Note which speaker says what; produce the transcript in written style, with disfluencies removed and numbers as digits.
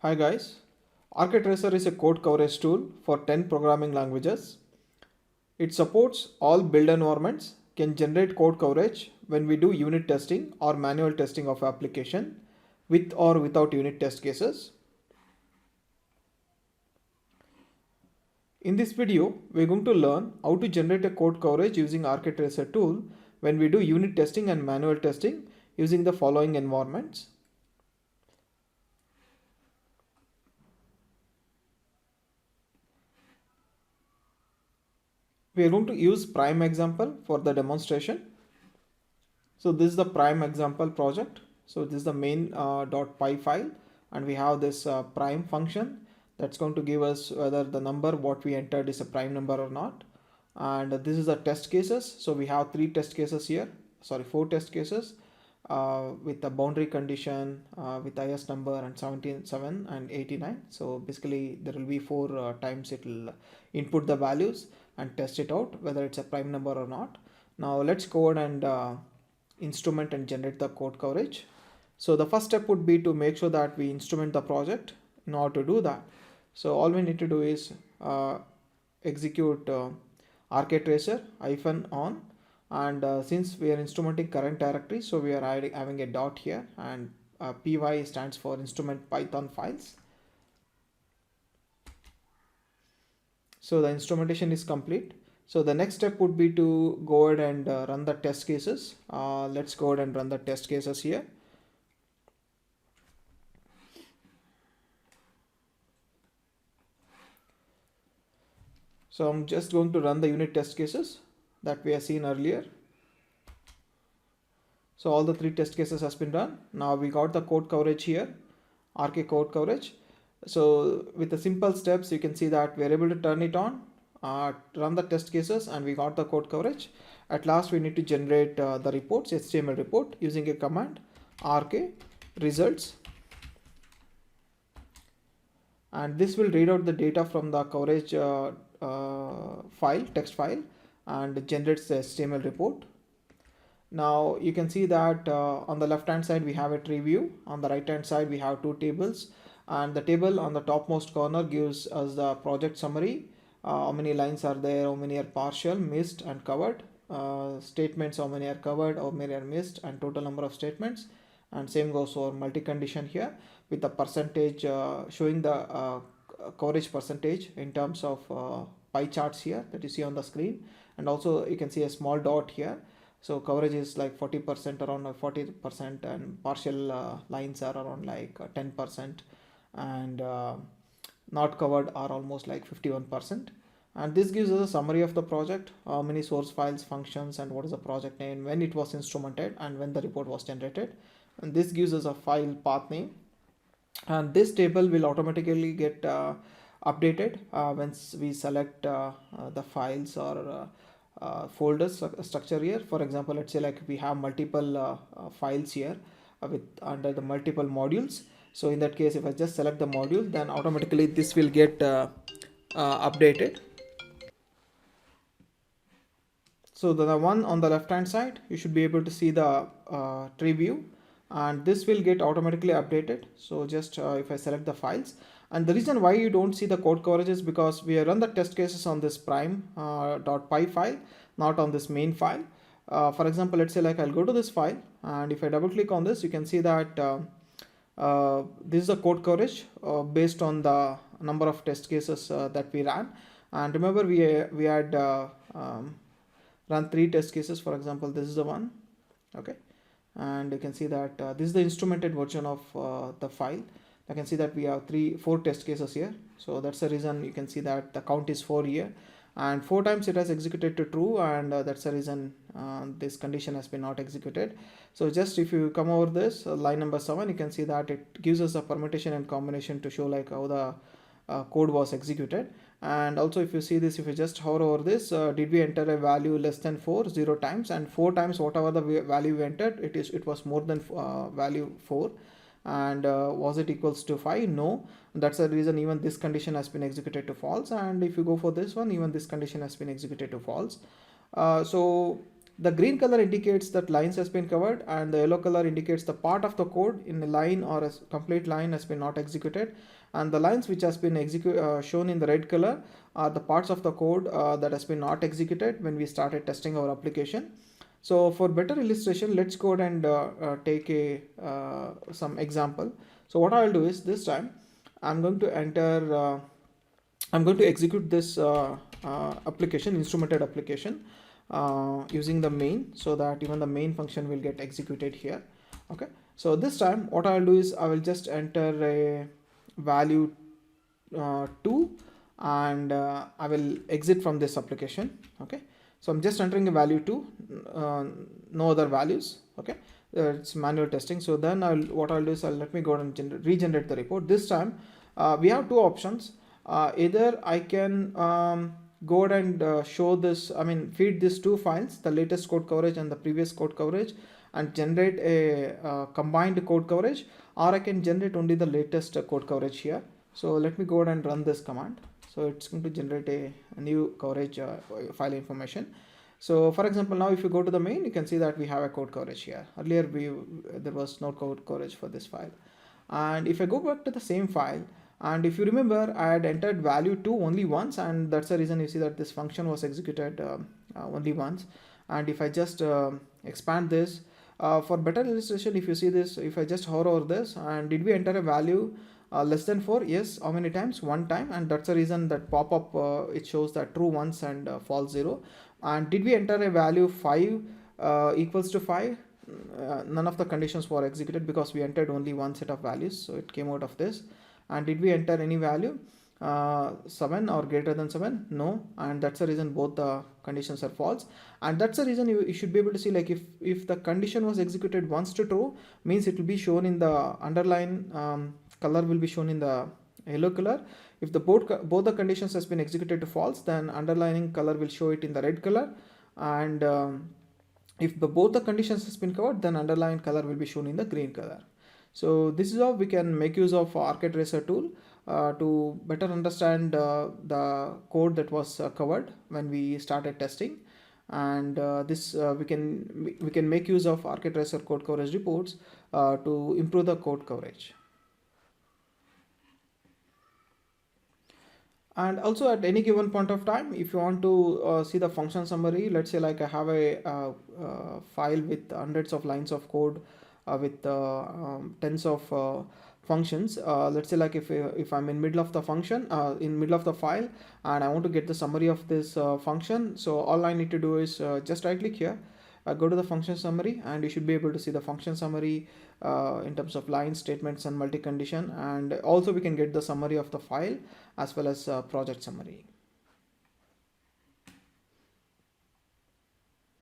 Speaker 1: Hi guys, ArchiTracer is a code coverage tool for 10 programming languages. It supports all build environments, can generate code coverage when we do unit testing or manual testing of application with or without unit test cases. In this video, we're going to learn how to generate a code coverage using ArchiTracer tool when we do unit testing and manual testing using the following environments. We are going to use prime example for the demonstration. So this is the prime example project. So this is the main .py file, and we have this prime function that's going to give us whether the number what we entered is a prime number or not. And this is the test cases. So we have four test cases with the boundary condition with highest number and 77 and 89. So basically there will be four times it will input the values and test it out whether it's a prime number or not. Now let's go ahead and instrument and generate the code coverage. So the first step would be to make sure that we instrument the project. In order to do that, so all we need to do is execute ArchiTracer -on, and since we are instrumenting current directory, so we are having a dot here, and py stands for instrument python files. So the instrumentation is complete. So the next step would be to go ahead and run the test cases. Let's go ahead and run the test cases here. So I'm just going to run the unit test cases that we have seen earlier. So all the three test cases has been run. Now we got the code coverage here, Archi code coverage. So with the simple steps, you can see that we're able to turn it on, run the test cases, and we got the code coverage. At last, we need to generate the reports, HTML report, using a command archi results. And this will read out the data from the coverage text file, and generates the HTML report. Now you can see that on the left hand side we have a tree view, on the right hand side we have two tables, and the table on the topmost corner gives us the project summary, how many lines are there, how many are partial, missed and covered, statements, how many are covered, how many are missed, and total number of statements. And same goes for multi-condition here with the percentage showing the coverage percentage in terms of pie charts here that you see on the screen. And also you can see a small dot here. So coverage is like 40%, around 40%, and partial lines are around like 10%, and not covered are almost like 51%. And this gives us a summary of the project, how many source files, functions, and what is the project name, when it was instrumented, and when the report was generated. And this gives us a file path name, and this table will automatically get updated once we select the files or folders structure here. For example, let's say like we have multiple files here with under the multiple modules. So in that case, if I just select the module, then automatically this will get updated. So the one on the left hand side, you should be able to see the tree view, and this will get automatically updated. So just if I select the files, and the reason why you don't see the code coverage is because we run the test cases on this prime .py file, not on this main file. For example, let's say like I'll go to this file, and if I double click on this, you can see that this is the code coverage based on the number of test cases that we ran. And remember, we had run three test cases. For example, this is the one, okay, and you can see that this is the instrumented version of the file. I can see that we have four test cases here. So that's the reason you can see that the count is 4 here, and 4 times it has executed to true, and that's the reason this condition has been not executed. So just if you come over this line number 7, you can see that it gives us a permutation and combination to show like how the code was executed. And also if you see this, if you just hover over this, did we enter a value less than 4 0 times, and 4 times whatever the value we entered, it was more than value 4. And was it equals to 5? No. That's the reason even this condition has been executed to false. And if you go for this one, even this condition has been executed to false. So The green color indicates that lines has been covered, and the yellow color indicates the part of the code in a line or a complete line has been not executed. And the lines which has been shown in the red color are the parts of the code that has been not executed when we started testing our application. So for better illustration, let's go ahead and take some example. So what I'll do is, this time I'm going to enter I'm going to execute this application, instrumented application, using the main, so that even the main function will get executed here. Okay, so this time what I'll do is I will just enter a value 2, and I will exit from this application. Okay, so I'm just entering a value 2, no other values. Okay, it's manual testing. So then what I'll do is let me go and regenerate the report. This time we have two options. Either I can go ahead and show this, feed these two files, the latest code coverage and the previous code coverage, and generate a combined code coverage, or I can generate only the latest code coverage here. So let me go ahead and run this command. So it's going to generate a new coverage file information. So for example, now if you go to the main, you can see that we have a code coverage here. Earlier there was no code coverage for this file. And if I go back to the same file, and if you remember, I had entered value 2 only once, and that's the reason you see that this function was executed only once. And if I just expand this, for better illustration, if you see this, if I just hover over this, and did we enter a value less than 4? Yes. How many times? One time. And that's the reason that pop-up it shows that true once and false 0. And did we enter a value 5 equals to 5? None of the conditions were executed because we entered only one set of values, so it came out of this. And did we enter any value 7 or greater than 7? No. And that's the reason both the conditions are false. And that's the reason you should be able to see, like, if the condition was executed once to true, means it will be shown in the underline color will be shown in the yellow color. If the both the conditions has been executed to false, then underlining color will show it in the red color. And if both the conditions has been covered, then underline color will be shown in the green color. So this is how we can make use of ArcTracer tool to better understand the code that was covered when we started testing. And we can make use of ArcTracer code coverage reports to improve the code coverage. And also, at any given point of time, if you want to see the function summary, let's say like I have a file with hundreds of lines of code with tens of functions. Let's say like if I'm in middle of the function, in middle of the file, and I want to get the summary of this function, so all I need to do is just right click here, go to the function summary, and you should be able to see the function summary in terms of lines, statements, and multi-condition. And also we can get the summary of the file as well as project summary.